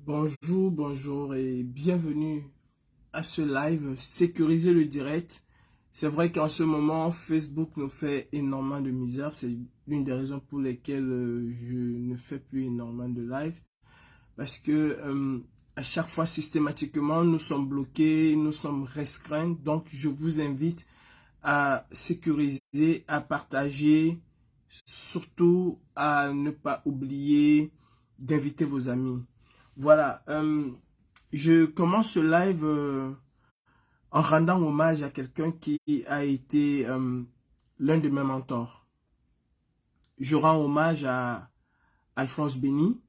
Bonjour, bonjour et bienvenue à ce live Sécuriser le direct. C'est vrai qu'en ce moment, Facebook nous fait énormément de misère. C'est l'une des raisons pour lesquelles je ne fais plus énormément de live. Parce que à chaque fois, systématiquement, nous sommes bloqués, nous sommes restreints. Donc, je vous invite à sécuriser, à partager, surtout à ne pas oublier d'inviter vos amis. Voilà, je commence ce live en rendant hommage à quelqu'un qui a été l'un de mes mentors. Je rends hommage à Alphonse Béni,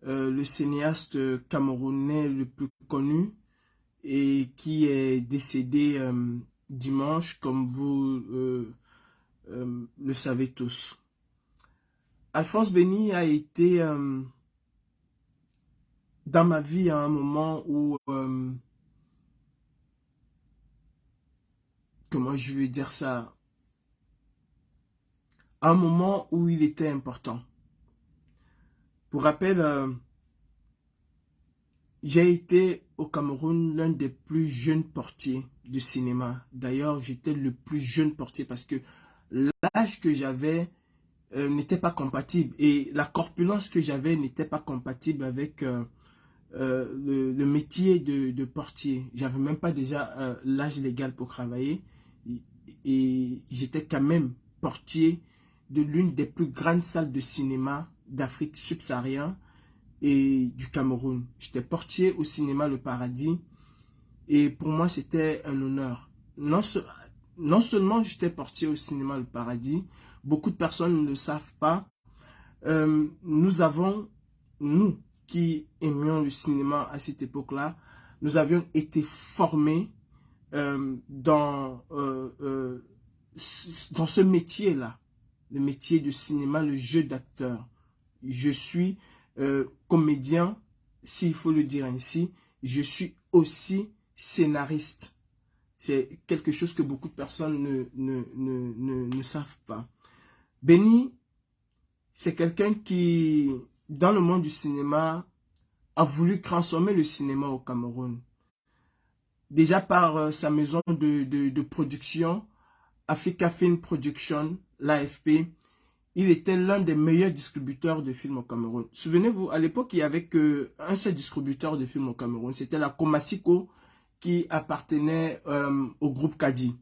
le cinéaste camerounais le plus connu et qui est décédé dimanche, comme vous le savez tous. Alphonse Béni a été dans ma vie à un moment où, comment je vais dire ça, à un moment où il était important. Pour rappel, j'ai été au Cameroun l'un des plus jeunes portiers du cinéma. D'ailleurs, j'étais le plus jeune portier parce que l'âge que j'avais n'était pas compatible et la corpulence que j'avais n'était pas compatible avec le métier de portier. J'avais même pas déjà l'âge légal pour travailler et j'étais quand même portier de l'une des plus grandes salles de cinéma d'Afrique subsaharienne et du Cameroun. J'étais portier au cinéma Le Paradis et pour moi c'était un honneur. Non seulement j'étais portier au cinéma Le Paradis, beaucoup de personnes ne le savent pas. Nous qui aimions le cinéma à cette époque-là, nous avions été formés dans ce métier-là, le métier de cinéma, le jeu d'acteur. Je suis comédien, s'il faut le dire ainsi, je suis aussi scénariste. C'est quelque chose que beaucoup de personnes ne savent pas. Béni, c'est quelqu'un qui, dans le monde du cinéma, a voulu transformer le cinéma au Cameroun. Déjà par sa maison de production, Africa Film Production, l'AFP, il était l'un des meilleurs distributeurs de films au Cameroun. Souvenez-vous, à l'époque, il n'y avait qu'un seul distributeur de films au Cameroun. C'était la Comasiko qui appartenait au groupe Kadi.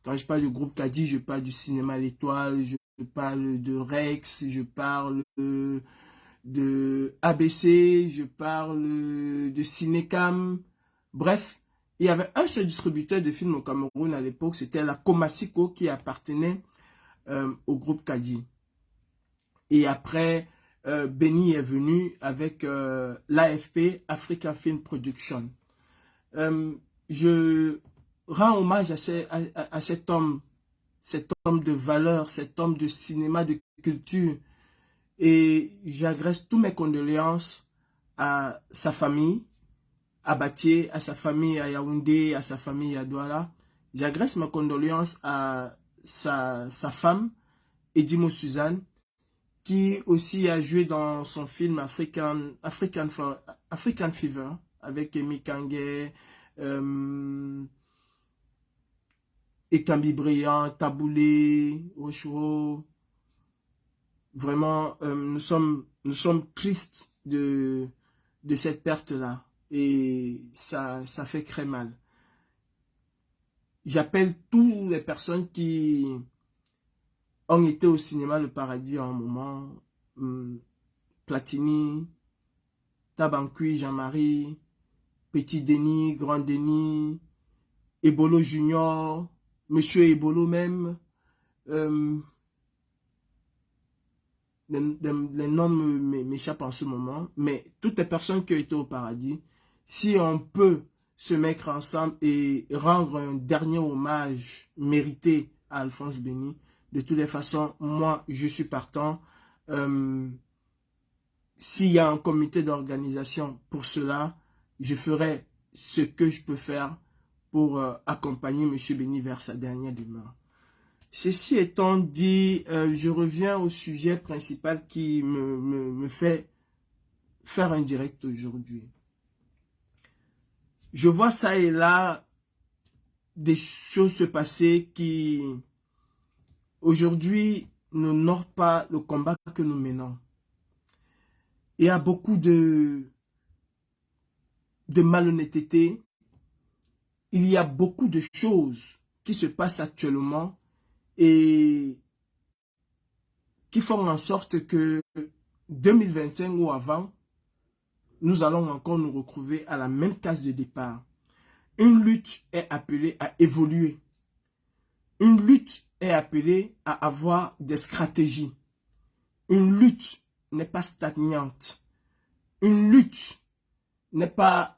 Quand je parle du groupe Kadi, je parle du cinéma à l'étoile, je parle de Rex, je parle de ABC, je parle de Cinécam. Bref, il y avait un seul distributeur de films au Cameroun à l'époque, c'était la Comasiko qui appartenait au groupe Kadi. Et après, Benny est venu avec l'AFP, Africa Film Production. Je rends hommage à cet homme de valeur, cet homme de cinéma, de culture. Et j'adresse toutes mes condoléances à sa famille, à Batié, à sa famille à Yaoundé, à sa famille à Douala. J'adresse mes condoléances à sa femme, Edimo Suzanne, qui aussi a joué dans son film African Fever avec Emi Kangue, Ekambi Brillant, Taboulé, Oshuro. Vraiment, nous sommes tristes de cette perte-là. Et ça fait très mal. J'appelle toutes les personnes qui ont été au cinéma Le Paradis à un moment. Platini, Tabancui, Jean-Marie, Petit Denis, Grand Denis, Ebolo Junior, Monsieur Ebolo même. Les noms m'échappent en ce moment, mais toutes les personnes qui ont été au paradis, si on peut se mettre ensemble et rendre un dernier hommage mérité à Alphonse Béni, de toutes les façons, moi, je suis partant. S'il y a un comité d'organisation pour cela, je ferai ce que je peux faire pour accompagner M. Béni vers sa dernière demeure. Ceci étant dit, je reviens au sujet principal qui me fait faire un direct aujourd'hui. Je vois ça et là des choses se passer qui aujourd'hui n'honorent pas le combat que nous menons. Il y a beaucoup de malhonnêteté. Il y a beaucoup de choses qui se passent actuellement et qui font en sorte que 2025 ou avant, nous allons encore nous retrouver à la même case de départ. Une lutte est appelée à évoluer. Une lutte est appelée à avoir des stratégies. Une lutte n'est pas stagnante. Une lutte n'est pas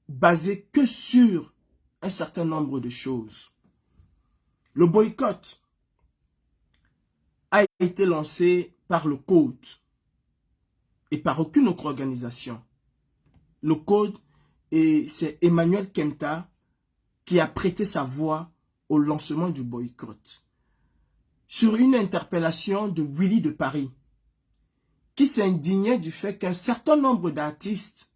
basée que sur un certain nombre de choses. Le boycott a été lancé par le Code et par aucune autre organisation. Le Code, et c'est Emmanuel Kenta qui a prêté sa voix au lancement du boycott. Sur une interpellation de Willy de Paris, qui s'indignait du fait qu'un certain nombre d'artistes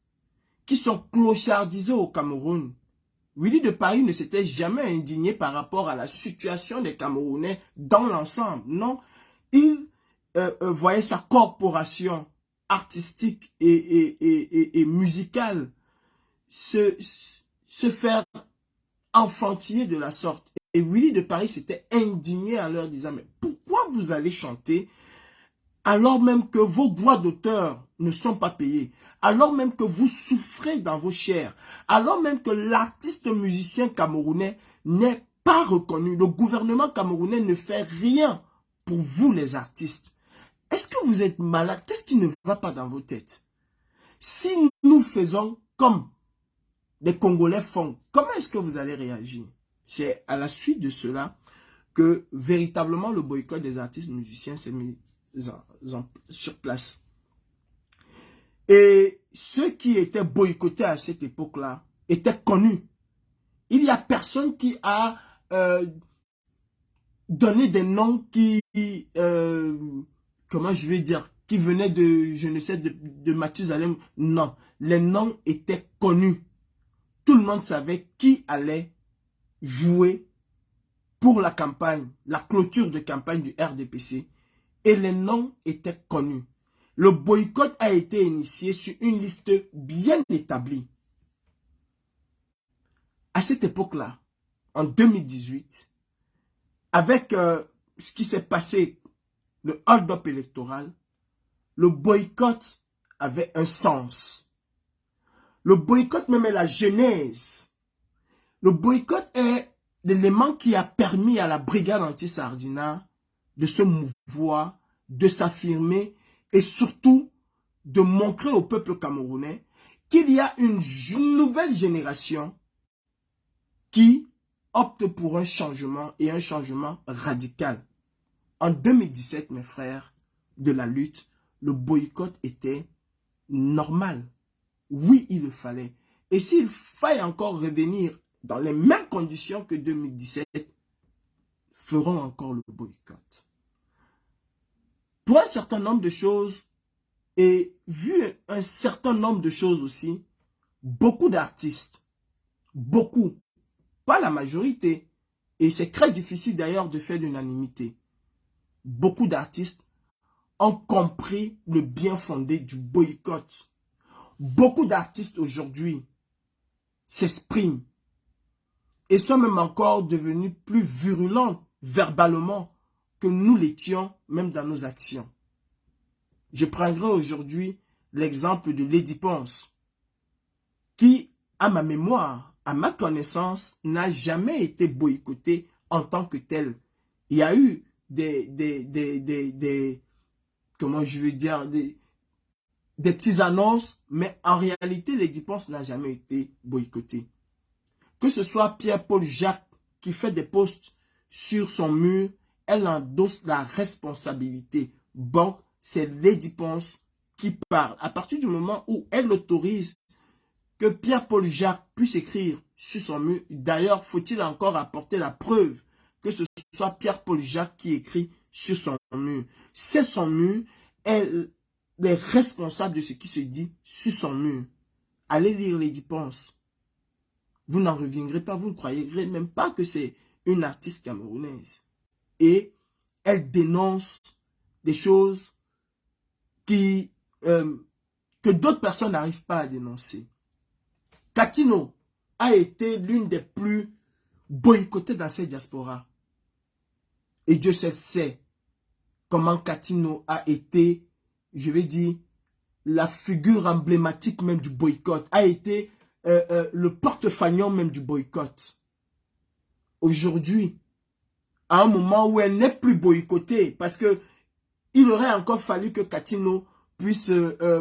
qui sont clochardisés au Cameroun, Willy de Paris ne s'était jamais indigné par rapport à la situation des Camerounais dans l'ensemble. Non, il voyait sa corporation artistique et musicale se faire enfantiller de la sorte. Et Willy de Paris s'était indigné en leur disant, mais pourquoi vous allez chanter alors même que vos droits d'auteur ne sont pas payés, alors même que vous souffrez dans vos chairs, alors même que l'artiste musicien camerounais n'est pas reconnu, le gouvernement camerounais ne fait rien pour vous les artistes. Est-ce que vous êtes malade? Qu'est-ce qui ne va pas dans vos têtes? Si nous faisons comme les Congolais font, comment est-ce que vous allez réagir? C'est à la suite de cela que véritablement le boycott des artistes musiciens s'est mis sur place. Et ceux qui étaient boycottés à cette époque-là étaient connus. Il n'y a personne qui a donné des noms qui, comment je vais dire, qui venaient de, je ne sais, de Mathusalem. Non, les noms étaient connus. Tout le monde savait qui allait jouer pour la campagne, la clôture de campagne du RDPC. Et les noms étaient connus. Le boycott a été initié sur une liste bien établie. À cette époque-là, en 2018, avec ce qui s'est passé, le hold-up électoral, le boycott avait un sens. Le boycott même est la genèse. Le boycott est l'élément qui a permis à la brigade anti-Sardina de se mouvoir, de s'affirmer et surtout de montrer au peuple camerounais qu'il y a une nouvelle génération qui opte pour un changement et un changement radical. En 2017, mes frères, de la lutte, le boycott était normal. Oui, il le fallait. Et s'il faille encore revenir dans les mêmes conditions que 2017, feront encore le boycott. Pour un certain nombre de choses, et vu un certain nombre de choses aussi, beaucoup d'artistes, beaucoup, pas la majorité, et c'est très difficile d'ailleurs de faire l'unanimité, beaucoup d'artistes ont compris le bien fondé du boycott. Beaucoup d'artistes aujourd'hui s'expriment et sont même encore devenus plus virulents verbalement que nous l'étions même dans nos actions. Je prendrai aujourd'hui l'exemple de Lady Ponce, qui, à ma mémoire, à ma connaissance, n'a jamais été boycotté en tant que tel. Il y a eu comment je veux dire, des petites annonces, mais en réalité, Lady Ponce n'a jamais été boycotté. Que ce soit Pierre-Paul Jacques qui fait des posts sur son mur, elle endosse la responsabilité. Bon, c'est Lady Ponce qui parle. À partir du moment où elle autorise que Pierre-Paul Jacques puisse écrire sur son mur, d'ailleurs, faut-il encore apporter la preuve que ce soit Pierre-Paul Jacques qui écrit sur son mur. C'est son mur, elle les responsables de ce qui se dit sur son mur. Allez lire les dépenses. Vous n'en reviendrez pas, vous ne croyez même pas que c'est une artiste camerounaise. Et elle dénonce des choses que d'autres personnes n'arrivent pas à dénoncer. Katino a été l'une des plus boycottées dans cette diaspora. Et Dieu seul sait comment Katino a été, je vais dire, la figure emblématique même du boycott, a été le porte-fanion même du boycott. Aujourd'hui, à un moment où elle n'est plus boycottée, parce que il aurait encore fallu que Katino puisse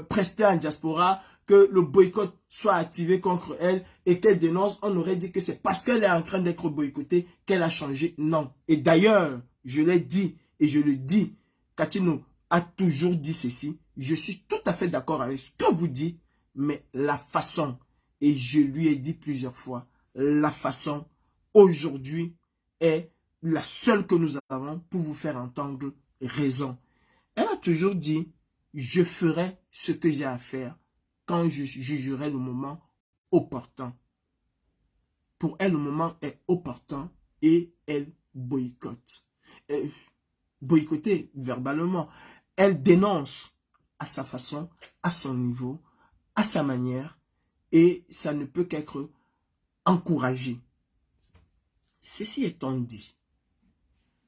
prester en diaspora, que le boycott soit activé contre elle et qu'elle dénonce, on aurait dit que c'est parce qu'elle est en train d'être boycottée qu'elle a changé. Non. Et d'ailleurs, je l'ai dit et je le dis, Katino a toujours dit ceci. Je suis tout à fait d'accord avec ce que vous dites, mais la façon, et je lui ai dit plusieurs fois, la façon aujourd'hui est la seule que nous avons pour vous faire entendre raison. Elle a toujours dit, je ferai ce que j'ai à faire quand je jugerai le moment opportun. Pour elle, le moment est opportun et elle boycotte. Boycotter verbalement. Elle dénonce à sa façon, à son niveau, à sa manière, et ça ne peut qu'être encouragé. Ceci étant dit,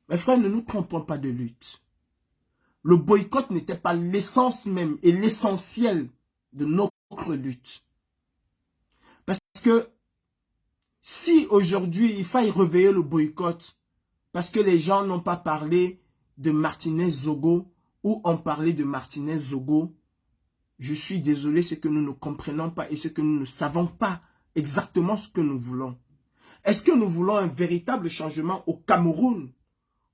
mes frères, ne nous trompons pas de lutte. Le boycott n'était pas l'essence même et l'essentiel de notre lutte. Parce que si aujourd'hui il faille réveiller le boycott, parce que les gens n'ont pas parlé de Martinez Zogo ou ont parlé de Martinez Zogo, je suis désolé, c'est que nous ne comprenons pas et c'est que nous ne savons pas exactement ce que nous voulons. Est-ce que nous voulons un véritable changement au Cameroun?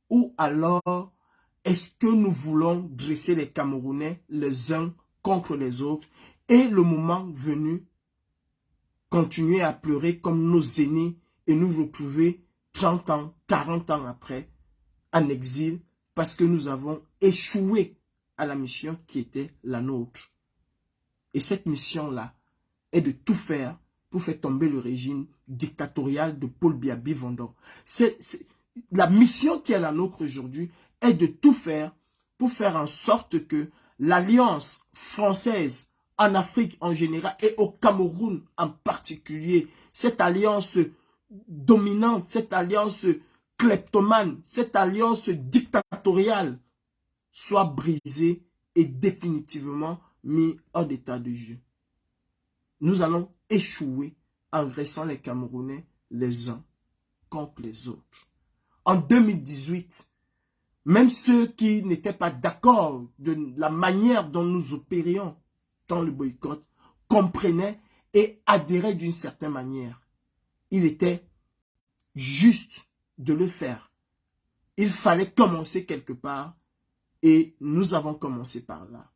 Ou alors, est-ce que nous voulons dresser les Camerounais les uns contre les autres et le moment venu, continuer à pleurer comme nos aînés et nous retrouver 30 ans, 40 ans après en exil parce que nous avons échoué à la mission qui était la nôtre. Et cette mission-là est de tout faire pour faire tomber le régime dictatorial de Paul Biya-Bivanda. La mission qui est la nôtre aujourd'hui est de tout faire pour faire en sorte que l'alliance française en Afrique en général et au Cameroun en particulier, cette alliance dominante, cette alliance kleptomane, cette alliance dictatoriale soit brisée et définitivement mis hors d'état de jeu. Nous allons échouer en dressant les Camerounais les uns contre les autres. En 2018, même ceux qui n'étaient pas d'accord de la manière dont nous opérions dans le boycott comprenaient et adhéraient d'une certaine manière. Il était juste de le faire. Il fallait commencer quelque part et nous avons commencé par là.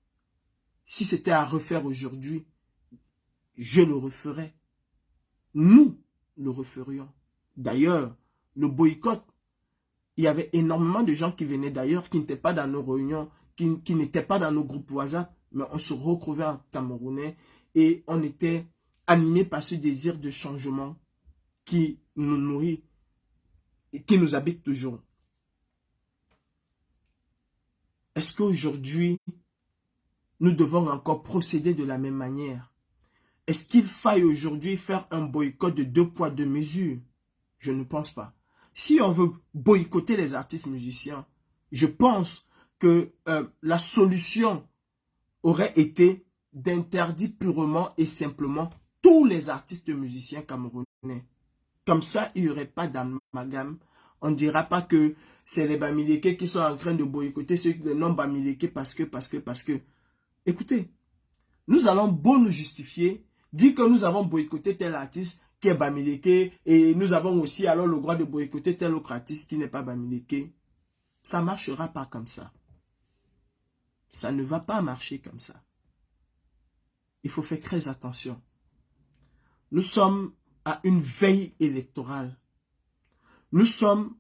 Si c'était à refaire aujourd'hui, je le referais. Nous le referions. D'ailleurs, le boycott, il y avait énormément de gens qui venaient d'ailleurs, qui n'étaient pas dans nos réunions, qui n'étaient pas dans nos groupes WhatsApp, mais on se retrouvait en Camerounais et on était animés par ce désir de changement qui nous nourrit et qui nous habite toujours. Est-ce qu'aujourd'hui, nous devons encore procéder de la même manière? Est-ce qu'il faille aujourd'hui faire un boycott de 2 poids 2 mesures? Je ne pense pas. Si on veut boycotter les artistes musiciens, je pense que la solution aurait été d'interdire purement et simplement tous les artistes musiciens camerounais. Comme ça, il n'y aurait pas d'amalgame. On ne dira pas que c'est les Bamileke qui sont en train de boycotter ceux qui les nomment Bamileke parce que. Écoutez, nous allons beau nous justifier, dire que nous avons boycotté tel artiste qui est Bamileke et nous avons aussi alors le droit de boycotter tel autre artiste qui n'est pas Bamileke. Ça ne marchera pas comme ça. Ça ne va pas marcher comme ça. Il faut faire très attention. Nous sommes à une veille électorale. Nous sommes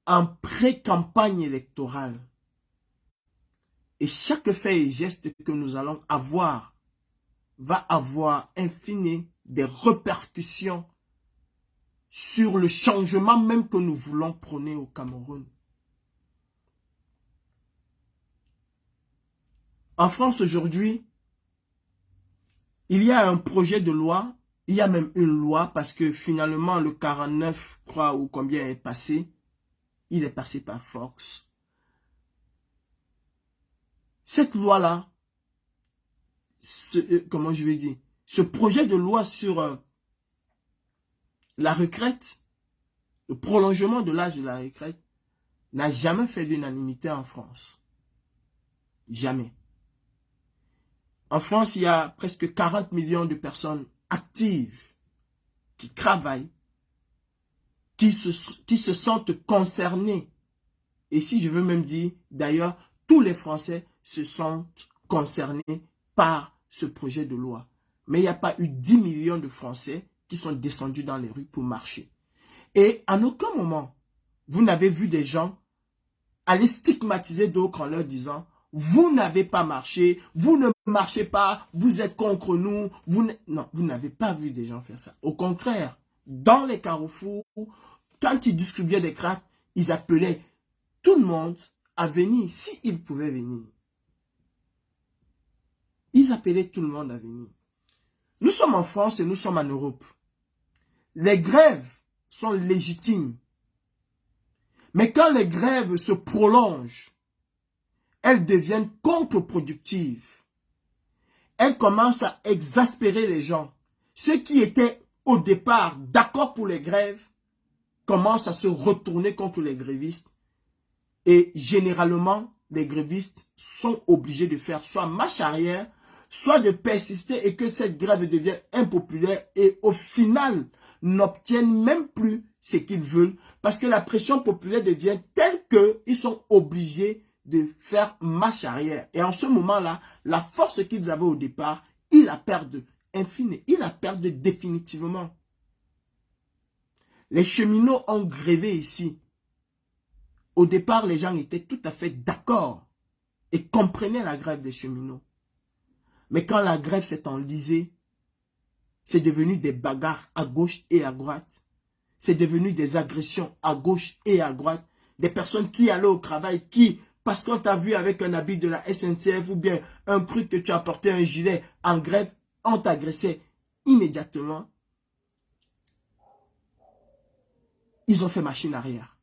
en pré-campagne électorale. Et chaque fait et geste que nous allons avoir va avoir in fine des répercussions sur le changement même que nous voulons prôner au Cameroun. En France aujourd'hui, il y a un projet de loi, il y a même une loi parce que finalement le 49, je crois, ou combien est passé, il est passé par force. Cette loi-là, comment je vais dire, ce projet de loi sur la retraite, le prolongement de l'âge de la retraite, n'a jamais fait l'unanimité en France. Jamais. En France, il y a presque 40 millions de personnes actives qui travaillent, qui se sentent concernées. Et si je veux même dire, d'ailleurs, tous les Français se sentent concernés par ce projet de loi. Mais il n'y a pas eu 10 millions de Français qui sont descendus dans les rues pour marcher. Et en aucun moment, vous n'avez vu des gens aller stigmatiser d'autres en leur disant « Vous n'avez pas marché, vous ne marchez pas, vous êtes contre nous. » Non, vous n'avez pas vu des gens faire ça. Au contraire, dans les carrefours, quand ils distribuaient des cracks, ils appelaient tout le monde à venir, s'ils pouvaient venir. Ils appelaient tout le monde à venir. Nous sommes en France et nous sommes en Europe. Les grèves sont légitimes. Mais quand les grèves se prolongent, elles deviennent contre-productives. Elles commencent à exaspérer les gens. Ceux qui étaient au départ d'accord pour les grèves commencent à se retourner contre les grévistes. Et généralement, les grévistes sont obligés de faire soit marche arrière, soit de persister et que cette grève devienne impopulaire et au final n'obtiennent même plus ce qu'ils veulent parce que la pression populaire devient telle qu'ils sont obligés de faire marche arrière. Et en ce moment-là, la force qu'ils avaient au départ, ils la perdent infini, ils la perdent définitivement. Les cheminots ont grévé ici. Au départ, les gens étaient tout à fait d'accord et comprenaient la grève des cheminots. Mais quand la grève s'est enlisée, c'est devenu des bagarres à gauche et à droite. C'est devenu des agressions à gauche et à droite. Des personnes qui allaient au travail, qui, parce qu'on t'a vu avec un habit de la SNCF ou bien un truc que tu as porté un gilet en grève, ont agressé immédiatement. Ils ont fait machine arrière.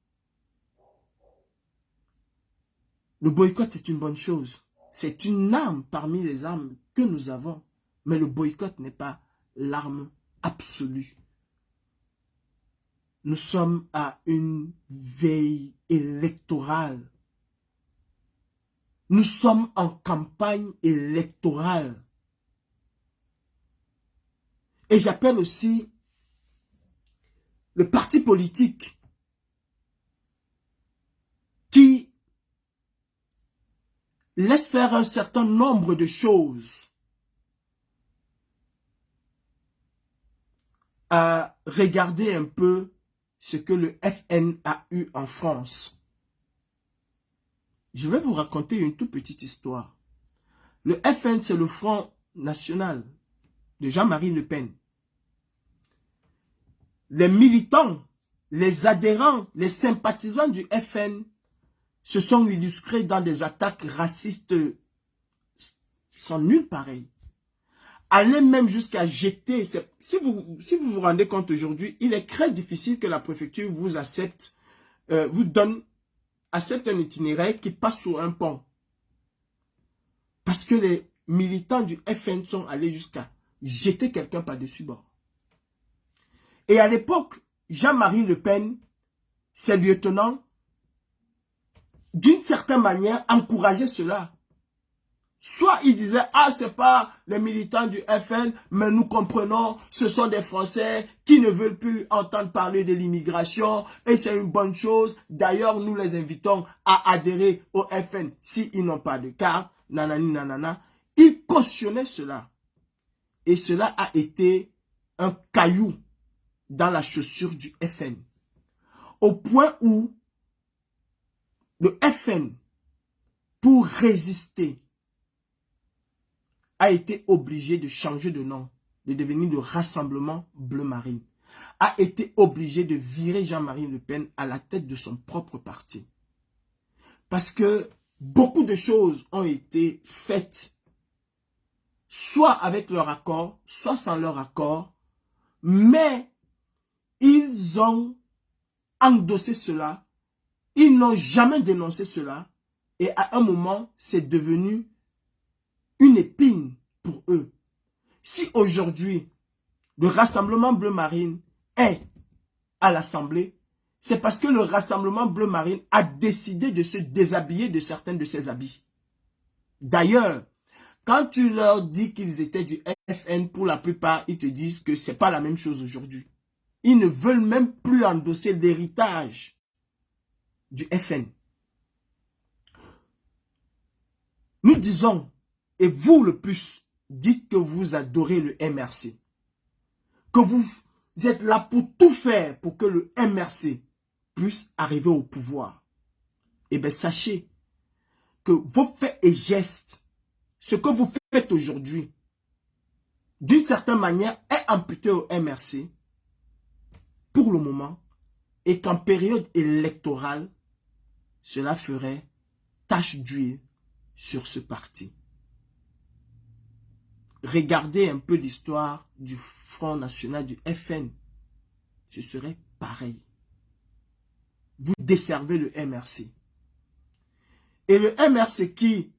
Le boycott est une bonne chose. C'est une arme parmi les armes que nous avons. Mais le boycott n'est pas l'arme absolue. Nous sommes à une veille électorale. Nous sommes en campagne électorale. Et j'appelle aussi le parti politique qui laisse faire un certain nombre de choses à regarder un peu ce que le FN a eu en France. Je vais vous raconter une toute petite histoire. Le FN, c'est le Front National de Jean-Marie Le Pen. Les militants, les adhérents, les sympathisants du FN se sont illustrés dans des attaques racistes sans nul pareil. Aller même jusqu'à jeter, si vous vous rendez compte aujourd'hui, il est très difficile que la préfecture vous accepte, accepte un itinéraire qui passe sur un pont. Parce que les militants du FN sont allés jusqu'à jeter quelqu'un par-dessus bord. Et à l'époque, Jean-Marie Le Pen, ses lieutenants, d'une certaine manière, encourageaient cela. Soit ils disaient, ah, c'est pas les militants du FN, mais nous comprenons, ce sont des Français qui ne veulent plus entendre parler de l'immigration et c'est une bonne chose. D'ailleurs, nous les invitons à adhérer au FN s'ils n'ont pas de carte, nanani, nanana. Ils cautionnaient cela. Et cela a été un caillou dans la chaussure du FN. Au point où le FN, pour résister, a été obligé de changer de nom, de devenir le Rassemblement Bleu Marine, a été obligé de virer Jean-Marie Le Pen à la tête de son propre parti. Parce que beaucoup de choses ont été faites, soit avec leur accord, soit sans leur accord, mais ils ont endossé cela, ils n'ont jamais dénoncé cela, et à un moment, c'est devenu une épine pour eux. Si aujourd'hui, le Rassemblement Bleu Marine est à l'Assemblée, c'est parce que le Rassemblement Bleu Marine a décidé de se déshabiller de certains de ses habits. D'ailleurs, quand tu leur dis qu'ils étaient du FN, pour la plupart, ils te disent que ce n'est pas la même chose aujourd'hui. Ils ne veulent même plus endosser l'héritage du FN. Nous disons, et vous le plus, dites que vous adorez le MRC. Que vous êtes là pour tout faire pour que le MRC puisse arriver au pouvoir. Eh bien, sachez que vos faits et gestes, ce que vous faites aujourd'hui, d'une certaine manière, est imputé au MRC pour le moment, et qu'en période électorale, cela ferait tache d'huile sur ce parti. Regardez un peu l'histoire du Front National, du FN. Ce serait pareil. Vous desservez le MRC. Et le MRC qui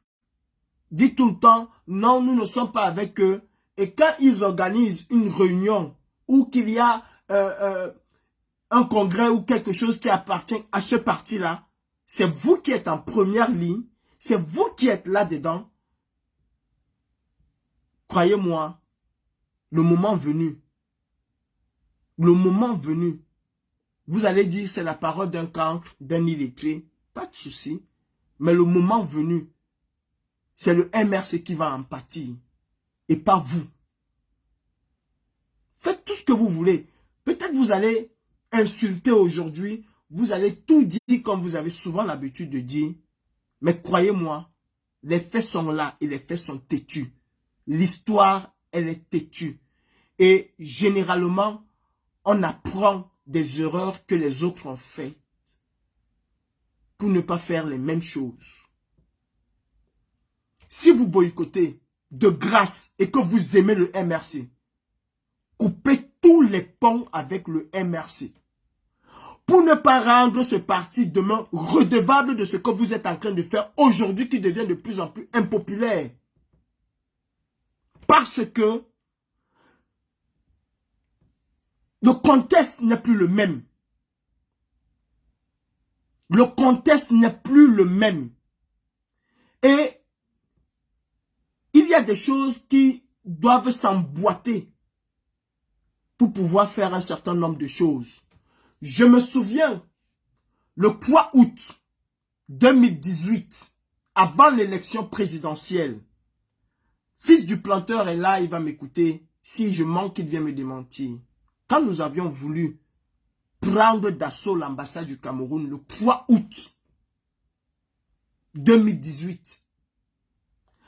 dit tout le temps, non, nous ne sommes pas avec eux. Et quand ils organisent une réunion ou qu'il y a un congrès ou quelque chose qui appartient à ce parti-là, c'est vous qui êtes en première ligne, c'est vous qui êtes là-dedans. Croyez-moi, le moment venu, vous allez dire c'est la parole d'un cancre, d'un illettré, pas de souci, mais le moment venu, c'est le MRC qui va en pâtir et pas vous. Faites tout ce que vous voulez. Peut-être vous allez insulter aujourd'hui, vous allez tout dire comme vous avez souvent l'habitude de dire, mais croyez-moi, les faits sont là et les faits sont têtus. L'histoire, elle est têtue. Et généralement, on apprend des erreurs que les autres ont faites pour ne pas faire les mêmes choses. Si vous boycottez de grâce et que vous aimez le MRC, coupez tous les ponts avec le MRC. Pour ne pas rendre ce parti demain redevable de ce que vous êtes en train de faire aujourd'hui qui devient de plus en plus impopulaire. Parce que le contexte n'est plus le même. Le contexte n'est plus le même. Et il y a des choses qui doivent s'emboîter pour pouvoir faire un certain nombre de choses. Je me souviens, le 3 août 2018, avant l'élection présidentielle, Fils du planteur est là, il va m'écouter. Si je manque, il vient me démentir. Quand nous avions voulu prendre d'assaut l'ambassade du Cameroun le 3 août 2018,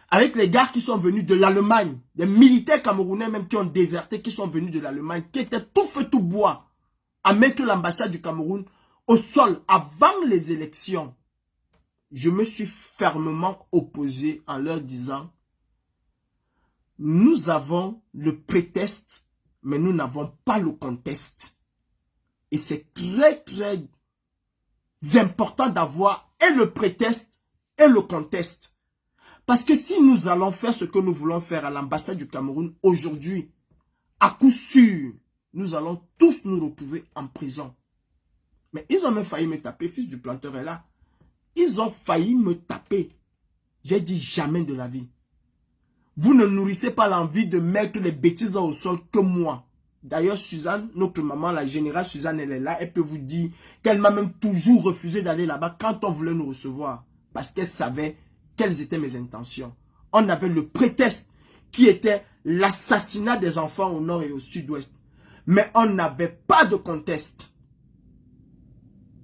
avec les gars qui sont venus de l'Allemagne, des militaires camerounais même qui ont déserté, qui sont venus de l'Allemagne, qui étaient tout feu tout bois à mettre l'ambassade du Cameroun au sol avant les élections, je me suis fermement opposé en leur disant: nous avons le prétexte, mais nous n'avons pas le contexte. Et c'est très très important d'avoir et le prétexte et le contexte. Parce que si nous allons faire ce que nous voulons faire à l'ambassade du Cameroun aujourd'hui, à coup sûr, nous allons tous nous retrouver en prison. Mais ils ont même failli me taper, Fils du planteur est là. Ils ont failli me taper. J'ai dit jamais de la vie. Vous ne nourrissez pas l'envie de mettre les bêtises au sol que moi. D'ailleurs, Suzanne, notre maman, la générale Suzanne, elle est là. Elle peut vous dire qu'elle m'a même toujours refusé d'aller là-bas quand on voulait nous recevoir. Parce qu'elle savait quelles étaient mes intentions. On avait le prétexte qui était l'assassinat des enfants au nord et au sud-ouest. Mais on n'avait pas de contexte.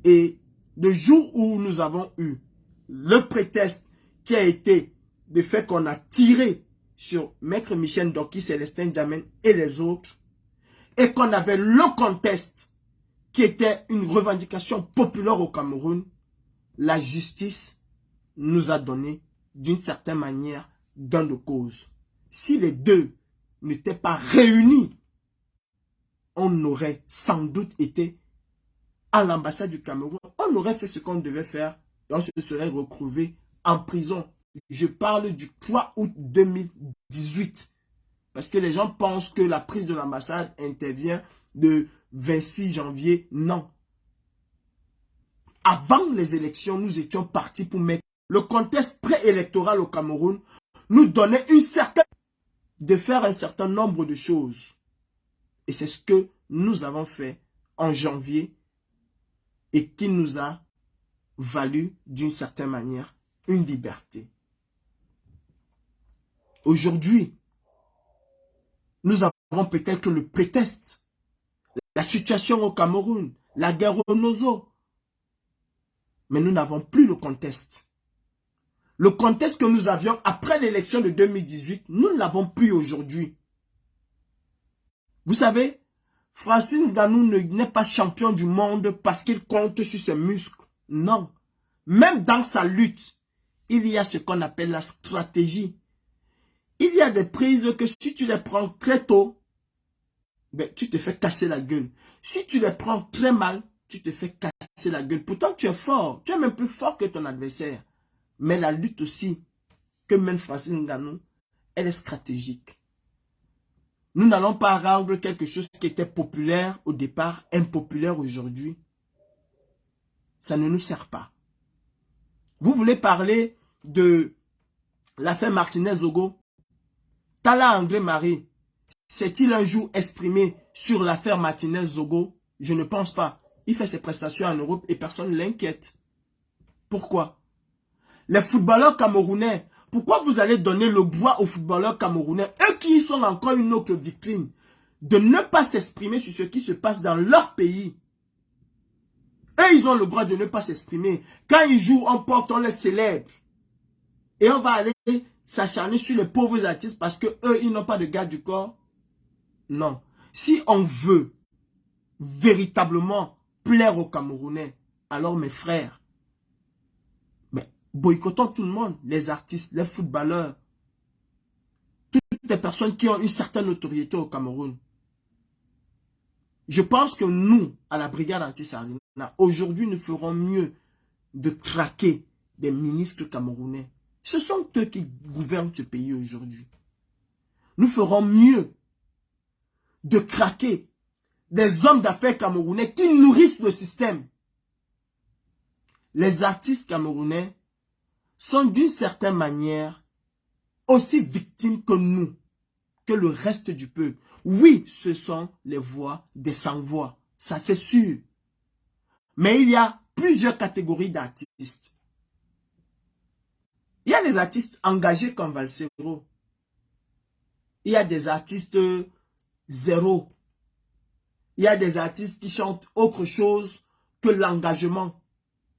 Et le jour où nous avons eu le prétexte qui a été le fait qu'on a tiré sur Maître Michel Ndoki, Célestin Djamen et les autres, et qu'on avait le contest qui était une revendication populaire au Cameroun, la justice nous a donné d'une certaine manière gain de cause. Si les deux n'étaient pas réunis, on aurait sans doute été à l'ambassade du Cameroun, on aurait fait ce qu'on devait faire et on se serait retrouvé en prison. Je parle du 3 août 2018. Parce que les gens pensent que la prise de l'ambassade intervient le 26 janvier. Non. Avant les élections, nous étions partis pour mettre le contexte préélectoral au Cameroun, nous donnait de faire un certain nombre de choses. Et c'est ce que nous avons fait en janvier et qui nous a valu d'une certaine manière une liberté. Aujourd'hui, nous avons peut-être le prétexte, la situation au Cameroun, la guerre au Nozo. Mais nous n'avons plus le contexte. Le contexte que nous avions après l'élection de 2018, nous ne l'avons plus aujourd'hui. Vous savez, Francis Ngannou n'est pas champion du monde parce qu'il compte sur ses muscles. Non. Même dans sa lutte, il y a ce qu'on appelle la stratégie. Il y a des prises que si tu les prends très tôt, ben, tu te fais casser la gueule. Si tu les prends très mal, tu te fais casser la gueule. Pourtant, tu es fort. Tu es même plus fort que ton adversaire. Mais la lutte aussi que mène Francis Ngannou, elle est stratégique. Nous n'allons pas rendre quelque chose qui était populaire au départ, impopulaire aujourd'hui. Ça ne nous sert pas. Vous voulez parler de l'affaire Martinez-Zogo? Talla André Marie, s'est-il un jour exprimé sur l'affaire Martinez-Zogo? Je ne pense pas. Il fait ses prestations en Europe et personne ne l'inquiète. Pourquoi? Les footballeurs camerounais, pourquoi vous allez donner le droit aux footballeurs camerounais, eux qui sont encore une autre victime, de ne pas s'exprimer sur ce qui se passe dans leur pays? Eux, ils ont le droit de ne pas s'exprimer. Quand ils jouent, on porte, on les célèbre. Et on va aller s'acharner sur les pauvres artistes parce que eux, ils n'ont pas de garde du corps. Non. Si on veut véritablement plaire aux Camerounais, alors mes frères, mais boycottons tout le monde, les artistes, les footballeurs, toutes les personnes qui ont une certaine notoriété au Cameroun. Je pense que nous, à la brigade anti-Sardina, aujourd'hui, nous ferons mieux de traquer des ministres camerounais. Ce sont eux qui gouvernent ce pays aujourd'hui. Nous ferons mieux de craquer des hommes d'affaires camerounais qui nourrissent le système. Les artistes camerounais sont d'une certaine manière aussi victimes que nous, que le reste du peuple. Oui, ce sont les voix des sans-voix, ça c'est sûr. Mais il y a plusieurs catégories d'artistes. Il y a des artistes engagés comme Valsero. Il y a des artistes zéro. Il y a des artistes qui chantent autre chose que l'engagement.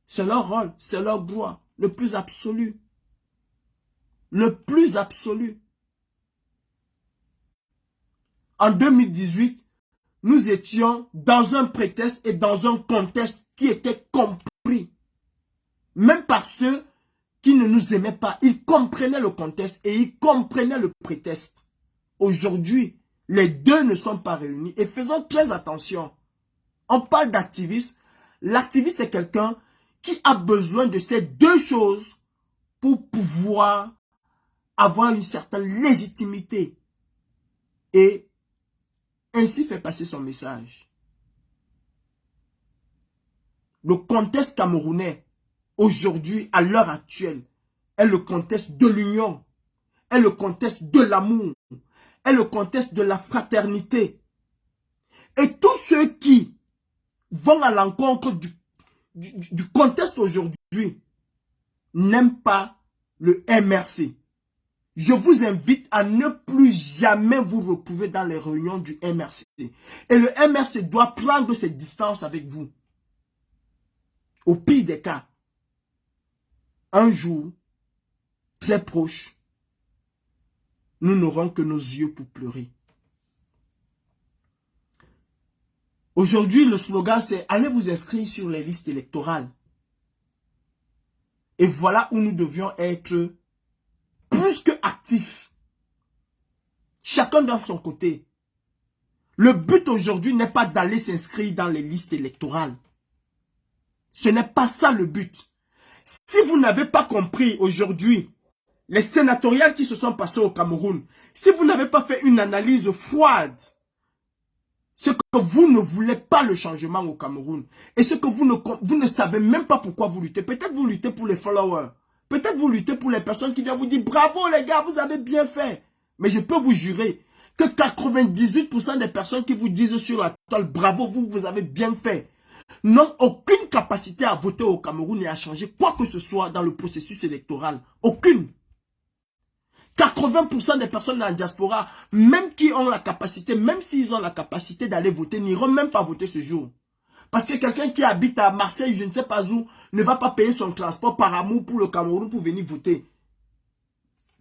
C'est leur rôle, c'est leur droit, le plus absolu. Le plus absolu. En 2018, nous étions dans un prétexte et dans un contexte qui était compris. Même par ceux qui ne nous aimaient pas, ils comprenaient le contexte et ils comprenaient le prétexte. Aujourd'hui, les deux ne sont pas réunis et faisons très attention. On parle d'activiste. L'activiste est quelqu'un qui a besoin de ces deux choses pour pouvoir avoir une certaine légitimité et ainsi faire passer son message. Le contexte camerounais, aujourd'hui, à l'heure actuelle, est le contexte de l'union, est le contexte de l'amour, est le contexte de la fraternité. Et tous ceux qui vont à l'encontre du contexte aujourd'hui n'aiment pas le MRC. Je vous invite à ne plus jamais vous retrouver dans les réunions du MRC. Et le MRC doit prendre ses distances avec vous. Au pire des cas, un jour, très proche, nous n'aurons que nos yeux pour pleurer. Aujourd'hui, le slogan, c'est « Allez vous inscrire sur les listes électorales ». Et voilà où nous devions être plus que actifs. Chacun dans son côté. Le but aujourd'hui n'est pas d'aller s'inscrire dans les listes électorales. Ce n'est pas ça le but. Si vous n'avez pas compris aujourd'hui les sénatoriales qui se sont passées au Cameroun, si vous n'avez pas fait une analyse froide, ce que vous ne voulez pas le changement au Cameroun, et ce que vous ne savez même pas pourquoi vous luttez, peut-être vous luttez pour les followers, peut-être vous luttez pour les personnes qui viennent vous dire « Bravo les gars, vous avez bien fait ». Mais je peux vous jurer que 98% des personnes qui vous disent sur la toile « Bravo, vous avez bien fait », n'ont aucune capacité à voter au Cameroun et à changer quoi que ce soit dans le processus électoral. Aucune. 80% des personnes en diaspora, même qui ont la capacité, même s'ils ont la capacité d'aller voter, n'iront même pas voter ce jour. Parce que quelqu'un qui habite à Marseille, je ne sais pas où, ne va pas payer son transport par amour pour le Cameroun pour venir voter.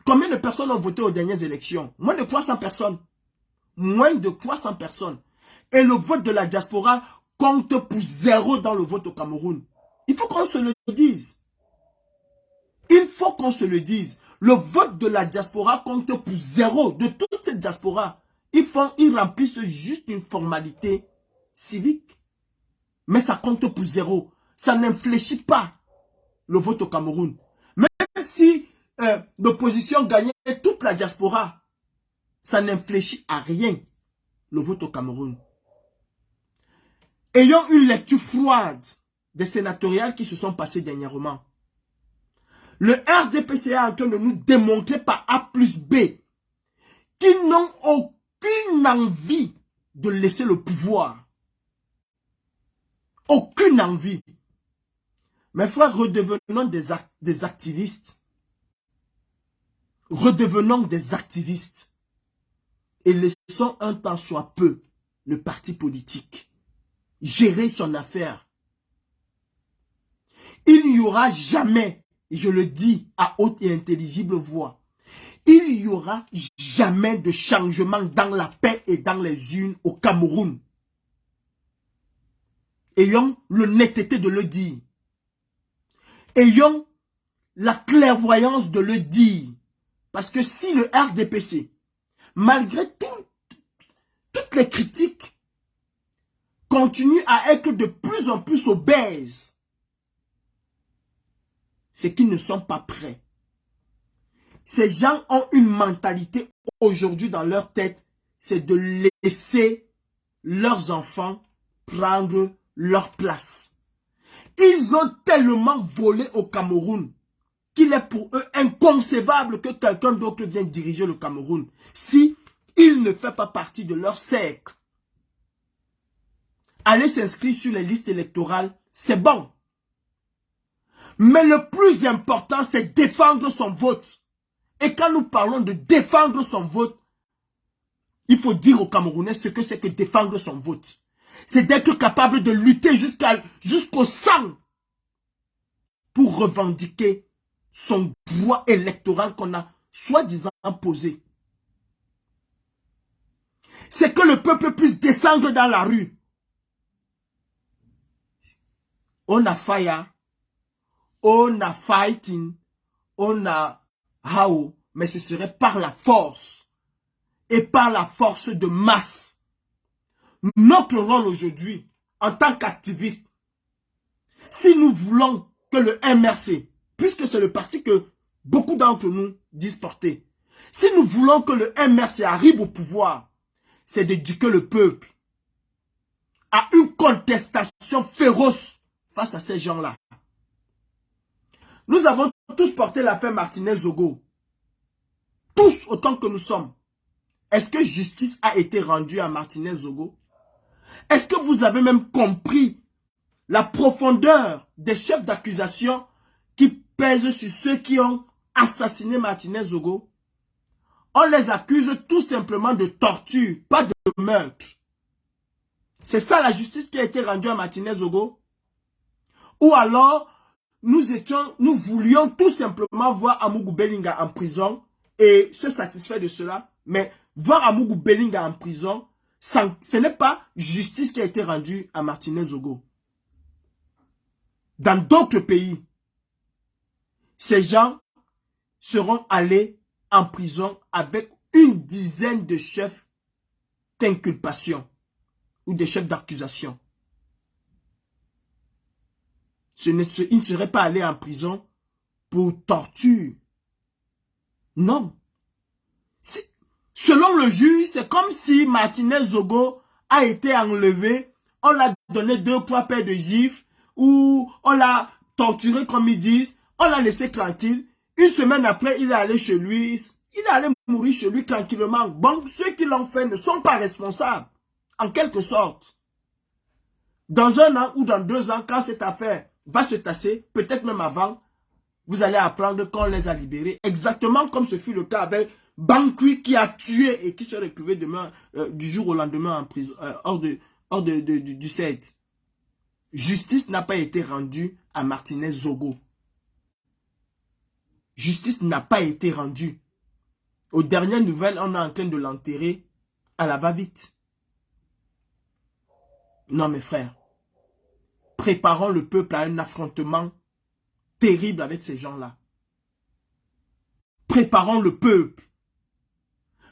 Combien de personnes ont voté aux dernières élections? Moins de 300 personnes. Moins de 300 personnes. Et le vote de la diaspora compte pour 0 dans le vote au Cameroun. Il faut qu'on se le dise. Il faut qu'on se le dise. Le vote de la diaspora compte pour 0 de toute cette diaspora. Ils remplissent juste une formalité civique. Mais ça compte pour 0. Ça n'infléchit pas le vote au Cameroun. Même si l'opposition gagnait toute la diaspora, ça n'infléchit à rien le vote au Cameroun. Ayons une lecture froide des sénatoriales qui se sont passées dernièrement. Le RDPC est en train de nous démontrer par A plus B qu'ils n'ont aucune envie de laisser le pouvoir. Aucune envie. Mes frères, redevenons des activistes. Redevenons des activistes. Et laissons un temps soit peu le parti politique gérer son affaire. Il n'y aura jamais, je le dis à haute et intelligible voix, il n'y aura jamais de changement dans la paix et dans les urnes au Cameroun. Ayons l'honnêteté de le dire. Ayons la clairvoyance de le dire. Parce que si le RDPC, malgré toutes les critiques, continue à être de plus en plus obèse, c'est qu'ils ne sont pas prêts. Ces gens ont une mentalité aujourd'hui dans leur tête, c'est de laisser leurs enfants prendre leur place. Ils ont tellement volé au Cameroun qu'il est pour eux inconcevable que quelqu'un d'autre vienne diriger le Cameroun si il ne fait pas partie de leur cercle. Aller s'inscrire sur les listes électorales, c'est bon. Mais le plus important, c'est défendre son vote. Et quand nous parlons de défendre son vote, il faut dire aux Camerounais ce que c'est que défendre son vote. C'est d'être capable de lutter jusqu'au sang pour revendiquer son droit électoral qu'on a soi-disant imposé. C'est que le peuple puisse descendre dans la rue. On a fire, on a fighting, on a how, mais ce serait par la force et par la force de masse. Notre rôle aujourd'hui, en tant qu'activiste, si nous voulons que le MRC, puisque c'est le parti que beaucoup d'entre nous disent porter, si nous voulons que le MRC arrive au pouvoir, c'est d'éduquer le peuple à une contestation féroce face à ces gens-là. Nous avons tous porté l'affaire Martinez-Zogo. Tous autant que nous sommes. Est-ce que justice a été rendue à Martinez-Zogo? Est-ce que vous avez même compris la profondeur des chefs d'accusation qui pèsent sur ceux qui ont assassiné Martinez-Zogo? On les accuse tout simplement de torture, pas de meurtre. C'est ça la justice qui a été rendue à Martinez-Zogo? Ou alors, nous voulions tout simplement voir Amougou Bellinga en prison et se satisfaire de cela. Mais voir Amougou Bellinga en prison, ce n'est pas justice qui a été rendue à Martinez Zogo. Dans d'autres pays, ces gens seront allés en prison avec une dizaine de chefs d'inculpation ou des chefs d'accusation. Ils ne seraient pas allés en prison pour torture. Non. Selon le juge, c'est comme si Martinez Zogo a été enlevé, on l'a donné 2 ou 3 paires de gifles, ou on l'a torturé comme ils disent, on l'a laissé tranquille. Une semaine après, il est allé chez lui, il est allé mourir chez lui tranquillement. Bon, ceux qui l'ont fait ne sont pas responsables, en quelque sorte. Dans 1 an ou dans 2 ans, quand cette affaire va se tasser, peut-être même avant, vous allez apprendre qu'on les a libérés. Exactement comme ce fut le cas avec Bankui qui a tué et qui se retrouvé demain, du jour au lendemain en prison, hors du set. Justice n'a pas été rendue à Martinez Zogo. Justice n'a pas été rendue. Aux dernières nouvelles, on est en train de l'enterrer à la va-vite. Non, mes frères. Préparons le peuple à un affrontement terrible avec ces gens-là. Préparons le peuple.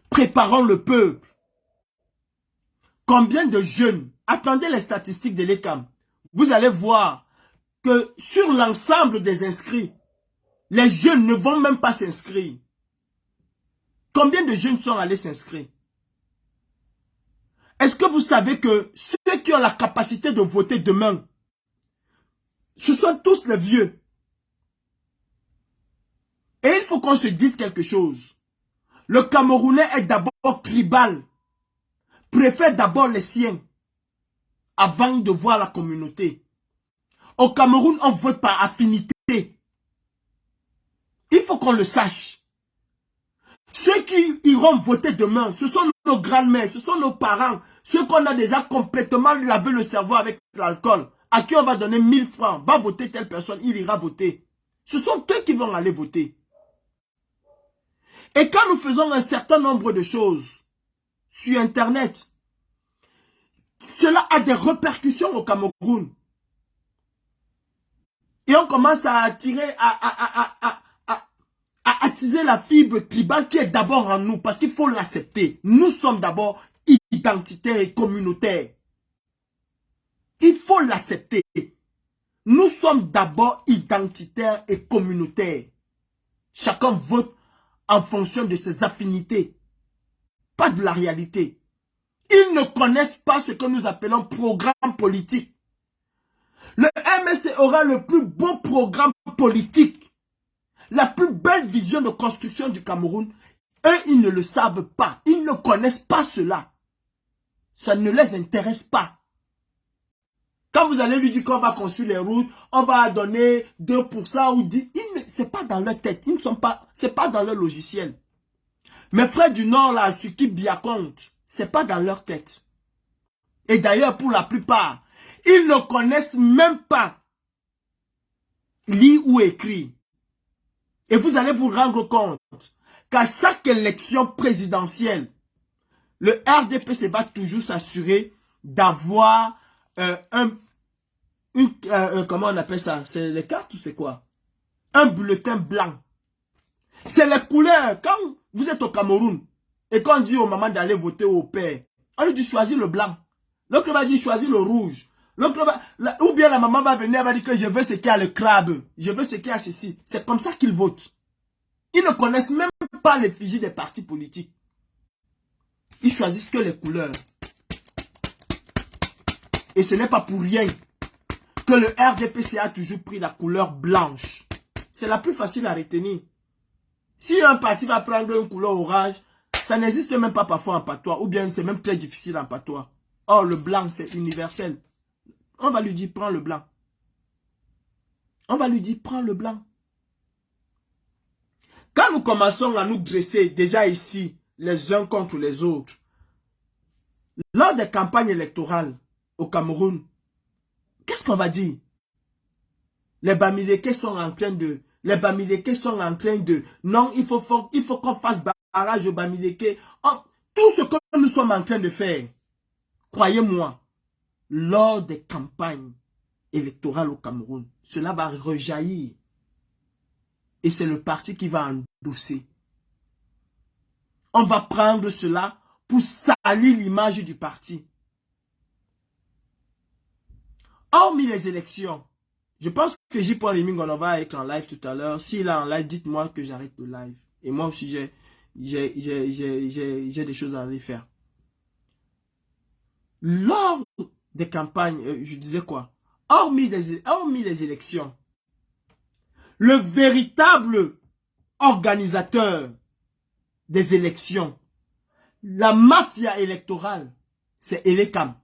Préparons le peuple. Combien de jeunes, attendez les statistiques de l'ECAM, vous allez voir que sur l'ensemble des inscrits, les jeunes ne vont même pas s'inscrire. Combien de jeunes sont allés s'inscrire? Est-ce que vous savez que ceux qui ont la capacité de voter demain, ce sont tous les vieux? Et il faut qu'on se dise quelque chose. Le Camerounais est d'abord tribal. Préfère d'abord les siens avant de voir la communauté. Au Cameroun, on vote par affinité. Il faut qu'on le sache. Ceux qui iront voter demain, ce sont nos grands-mères, ce sont nos parents, ceux qu'on a déjà complètement lavé le cerveau avec l'alcool, à qui on va donner 1000 francs, va voter telle personne, il ira voter. Ce sont eux qui vont aller voter. Et quand nous faisons un certain nombre de choses sur Internet, cela a des répercussions au Cameroun. Et on commence à attirer, à attiser la fibre tribale qui est d'abord en nous, parce qu'il faut l'accepter. Nous sommes d'abord identitaires et communautaires. Il faut l'accepter. Nous sommes d'abord identitaires et communautaires. Chacun vote en fonction de ses affinités, pas de la réalité. Ils ne connaissent pas ce que nous appelons programme politique. Le MSC aura le plus beau programme politique, la plus belle vision de construction du Cameroun. Eux, ils ne le savent pas. Ils ne connaissent pas cela. Ça ne les intéresse pas. Quand vous allez lui dire qu'on va construire les routes, on va donner 2% ou 10%, ce n'est pas dans leur tête. Ils ne sont pas, c'est pas dans leur logiciel. Mes frères du Nord, là, ceux qui bien comptent, ce n'est pas dans leur tête. Et d'ailleurs, pour la plupart, ils ne connaissent même pas lire ou écrire. Et vous allez vous rendre compte qu'à chaque élection présidentielle, le RDPC va toujours s'assurer d'avoir comment on appelle ça? C'est les cartes ou c'est quoi? Un bulletin blanc. C'est les couleurs. Quand vous êtes au Cameroun et qu'on dit aux mamans d'aller voter au père, on lui dit choisir le blanc. L'autre va dire choisir le rouge. Ou bien la maman va venir et va dire que je veux ce qui a le crabe. Je veux ce qui a ceci. C'est comme ça qu'ils votent. Ils ne connaissent même pas l'effigie des partis politiques. Ils choisissent que les couleurs. Et ce n'est pas pour rien que le RDPC a toujours pris la couleur blanche. C'est la plus facile à retenir. Si un parti va prendre une couleur orange, ça n'existe même pas parfois en patois. Ou bien c'est même très difficile en patois. Or, le blanc, c'est universel. On va lui dire, prends le blanc. On va lui dire, prends le blanc. Quand nous commençons à nous dresser déjà ici, les uns contre les autres, lors des campagnes électorales au Cameroun, qu'est-ce qu'on va dire? Les Bamileke sont en train de... Non, il faut qu'on fasse barrage aux Bamileke. Oh, tout ce que nous sommes en train de faire, croyez-moi, lors des campagnes électorales au Cameroun, cela va rejaillir. Et c'est le parti qui va endosser. On va prendre cela pour salir l'image du parti. Hormis les élections, je pense que J. Rémy on va être en live tout à l'heure. S'il est en live, dites-moi que j'arrête le live. Et moi aussi, j'ai des choses à aller faire. Lors des campagnes, je disais quoi? Hormis les élections, le véritable organisateur des élections, la mafia électorale, c'est Elekam.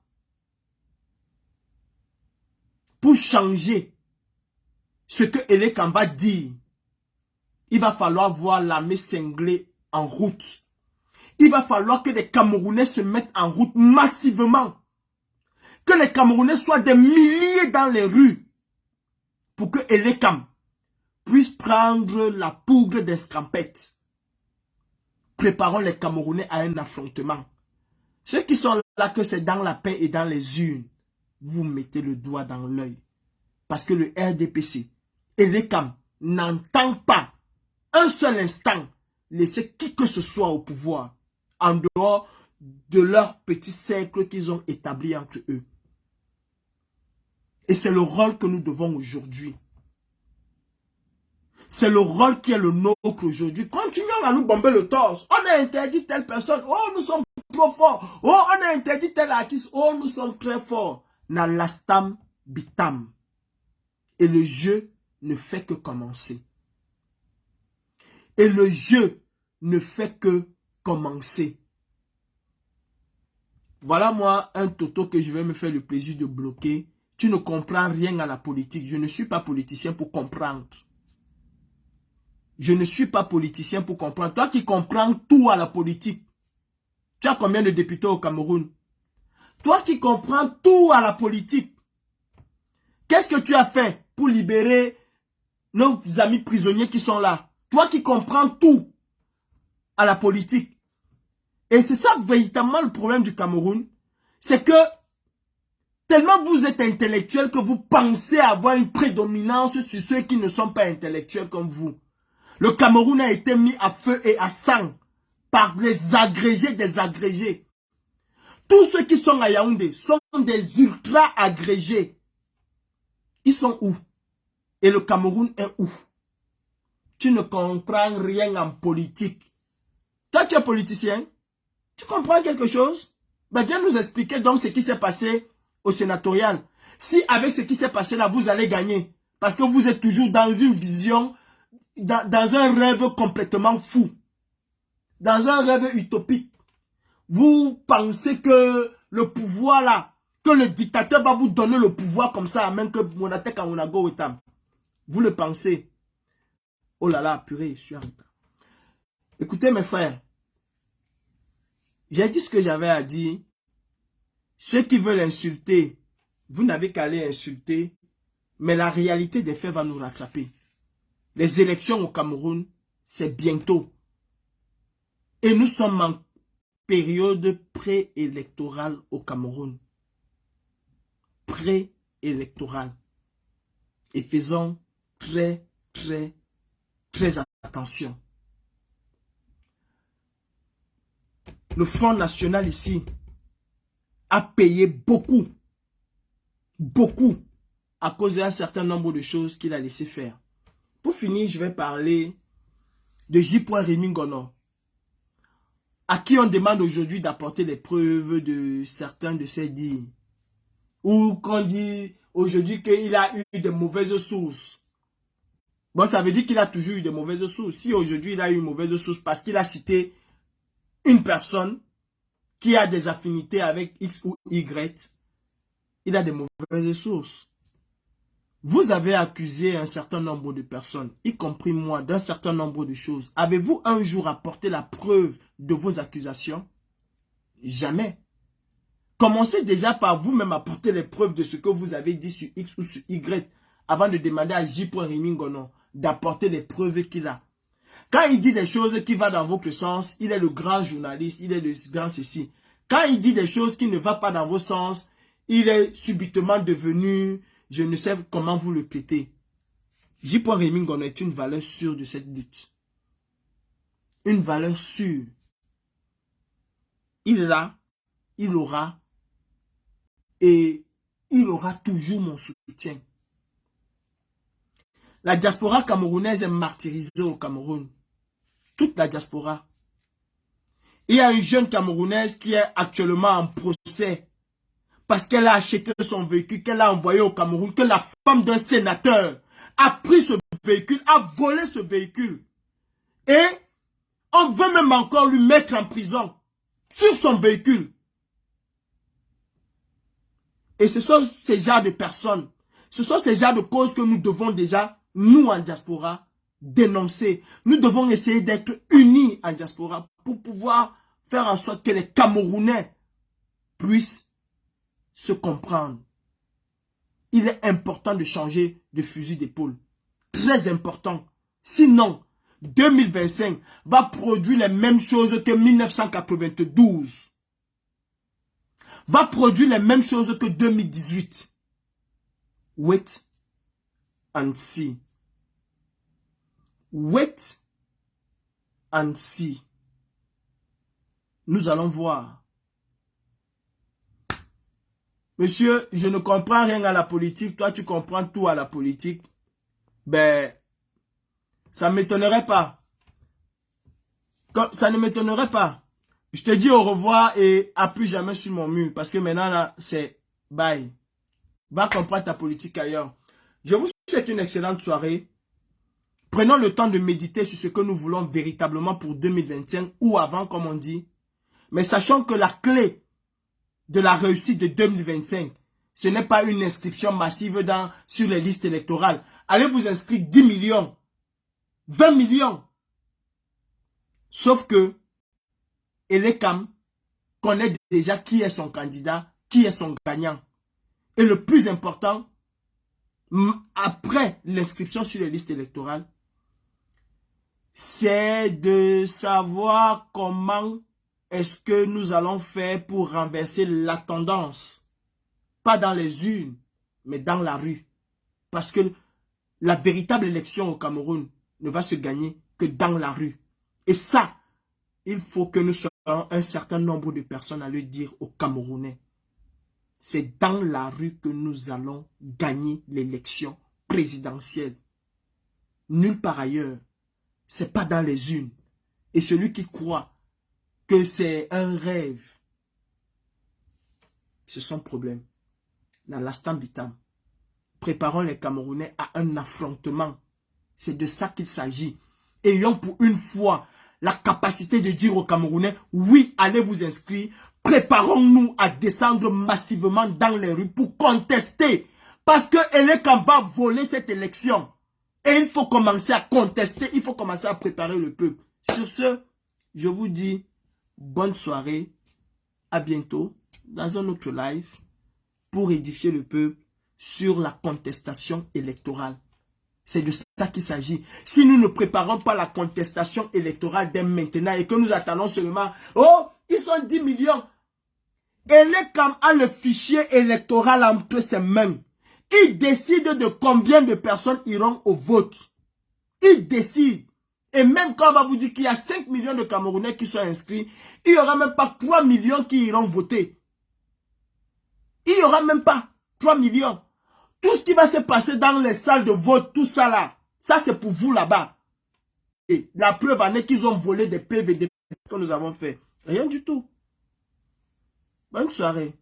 Pour changer ce que Elekam va dire, il va falloir voir l'armée cinglée en route. Il va falloir que les Camerounais se mettent en route massivement. Que les Camerounais soient des milliers dans les rues pour que Elekam puisse prendre la poudre d'escampette. Préparons les Camerounais à un affrontement. Ceux qui sont là, que c'est dans la paix et dans les urnes, vous mettez le doigt dans l'œil. Parce que le RDPC et Elekam n'entendent pas un seul instant laisser qui que ce soit au pouvoir en dehors de leur petit cercle qu'ils ont établi entre eux. Et c'est le rôle que nous devons aujourd'hui. C'est le rôle qui est le nôtre aujourd'hui. Continuons à nous bomber le torse. On a interdit telle personne. Oh, nous sommes trop forts. Oh, on a interdit tel artiste. Oh, nous sommes très forts. Nalastam bitam. Et le jeu ne fait que commencer. Et le jeu ne fait que commencer. Voilà moi un toto que je vais me faire le plaisir de bloquer. Tu ne comprends rien à la politique. Je ne suis pas politicien pour comprendre. Je ne suis pas politicien pour comprendre. Toi qui comprends tout à la politique, tu as combien de députés au Cameroun? Toi qui comprends tout à la politique, qu'est-ce que tu as fait pour libérer nos amis prisonniers qui sont là? Toi qui comprends tout à la politique. Et c'est ça véritablement le problème du Cameroun. C'est que tellement vous êtes intellectuel que vous pensez avoir une prédominance sur ceux qui ne sont pas intellectuels comme vous. Le Cameroun a été mis à feu et à sang par les agrégés des agrégés. Tous ceux qui sont à Yaoundé sont des ultra agrégés. Ils sont où? Et le Cameroun est où? Tu ne comprends rien en politique. Toi, tu es politicien? Tu comprends quelque chose? Ben, viens nous expliquer donc ce qui s'est passé au sénatorial. Si avec ce qui s'est passé là, vous allez gagner. Parce que vous êtes toujours dans une vision, dans un rêve complètement fou. Dans un rêve utopique. Vous pensez que le pouvoir là, que le dictateur va vous donner le pouvoir comme ça, même que Monateka Onago Etam. Vous le pensez. Oh là là, purée, je suis en retard. Écoutez mes frères. J'ai dit ce que j'avais à dire. Ceux qui veulent insulter, vous n'avez qu'à aller insulter. Mais la réalité des faits va nous rattraper. Les élections au Cameroun, c'est bientôt. Et nous sommes en période préélectorale au Cameroun. Préélectorale. Et faisons très attention. Le Front National ici a payé beaucoup à cause d'un certain nombre de choses qu'il a laissé faire. Pour finir, je vais parler de J. Rémy Ngono, à qui on demande aujourd'hui d'apporter les preuves de certains de ses dires. Ou qu'on dit aujourd'hui qu'il a eu de mauvaises sources. Bon, ça veut dire qu'il a toujours eu de mauvaises sources. Si aujourd'hui il a eu une mauvaise source parce qu'il a cité une personne qui a des affinités avec X ou Y, il a des mauvaises sources. Vous avez accusé un certain nombre de personnes, y compris moi, d'un certain nombre de choses. Avez-vous un jour apporté la preuve de vos accusations? Jamais. Commencez déjà par vous-même apporter les preuves de ce que vous avez dit sur X ou sur Y, avant de demander à J. Rémy Ngonon d'apporter les preuves qu'il a. Quand il dit des choses qui vont dans votre sens, il est le grand journaliste, il est le grand ceci. Quand il dit des choses qui ne vont pas dans vos sens, il est subitement devenu, je ne sais comment vous le quitter. J. Rémy Ngonon est une valeur sûre de cette lutte. Une valeur sûre. Il est là, il aura, et il aura toujours mon soutien. La diaspora camerounaise est martyrisée au Cameroun. Toute la diaspora. Il y a une jeune Camerounaise qui est actuellement en procès parce qu'elle a acheté son véhicule, qu'elle a envoyé au Cameroun, que la femme d'un sénateur a pris ce véhicule, a volé ce véhicule. Et on veut même encore lui mettre en prison sur son véhicule. Et ce sont ces genres de personnes, ce sont ces genres de causes que nous devons déjà, nous en diaspora, dénoncer. Nous devons essayer d'être unis en diaspora pour pouvoir faire en sorte que les Camerounais puissent se comprendre. Il est important de changer de fusil d'épaule. Très important. Sinon, 2025 va produire les mêmes choses que 1992. Va produire les mêmes choses que 2018. Wait and see. Wait and see. Nous allons voir. Monsieur, je ne comprends rien à la politique. Toi, tu comprends tout à la politique. Ben, ça ne m'étonnerait pas. Ça ne m'étonnerait pas. Je te dis au revoir et à plus jamais sur mon mur. Parce que maintenant, là, c'est bye. Va comprendre ta politique ailleurs. Je vous souhaite une excellente soirée. Prenons le temps de méditer sur ce que nous voulons véritablement pour 2025 ou avant, comme on dit. Mais sachant que la clé de la réussite de 2025, ce n'est pas une inscription massive sur les listes électorales. Allez vous inscrire 10 millions, 20 millions. Sauf que Elekam connaît déjà qui est son candidat, qui est son gagnant. Et le plus important, après l'inscription sur les listes électorales, c'est de savoir comment est-ce que nous allons faire pour renverser la tendance. Pas dans les urnes, mais dans la rue. Parce que la véritable élection au Cameroun ne va se gagner que dans la rue. Et ça, il faut que nous soyons un certain nombre de personnes à le dire aux Camerounais. C'est dans la rue que nous allons gagner l'élection présidentielle. Nulle part ailleurs. C'est pas dans les urnes. Et celui qui croit que c'est un rêve, c'est son problème. Dans l'instant bitam, préparons les Camerounais à un affrontement. C'est de ça qu'il s'agit. Ayons pour une fois la capacité de dire aux Camerounais, oui, allez vous inscrire. Préparons-nous à descendre massivement dans les rues pour contester. Parce que Elekam va voler cette élection. Et il faut commencer à contester, il faut commencer à préparer le peuple. Sur ce, je vous dis bonne soirée, à bientôt dans un autre live pour édifier le peuple sur la contestation électorale. C'est de ça qu'il s'agit. Si nous ne préparons pas la contestation électorale dès maintenant et que nous attendons seulement, oh, ils sont 10 millions. Elekam a le fichier électoral entre ses mains. Il décide de combien de personnes iront au vote. Il décide. Et même quand on va vous dire qu'il y a 5 millions de Camerounais qui sont inscrits, il n'y aura même pas 3 millions qui iront voter. Il n'y aura même pas 3 millions. Tout ce qui va se passer dans les salles de vote, tout ça là, ça c'est pour vous là-bas. Et la preuve en est qu'ils ont volé des PV, ce que nous avons fait. Rien du tout. Bonne soirée.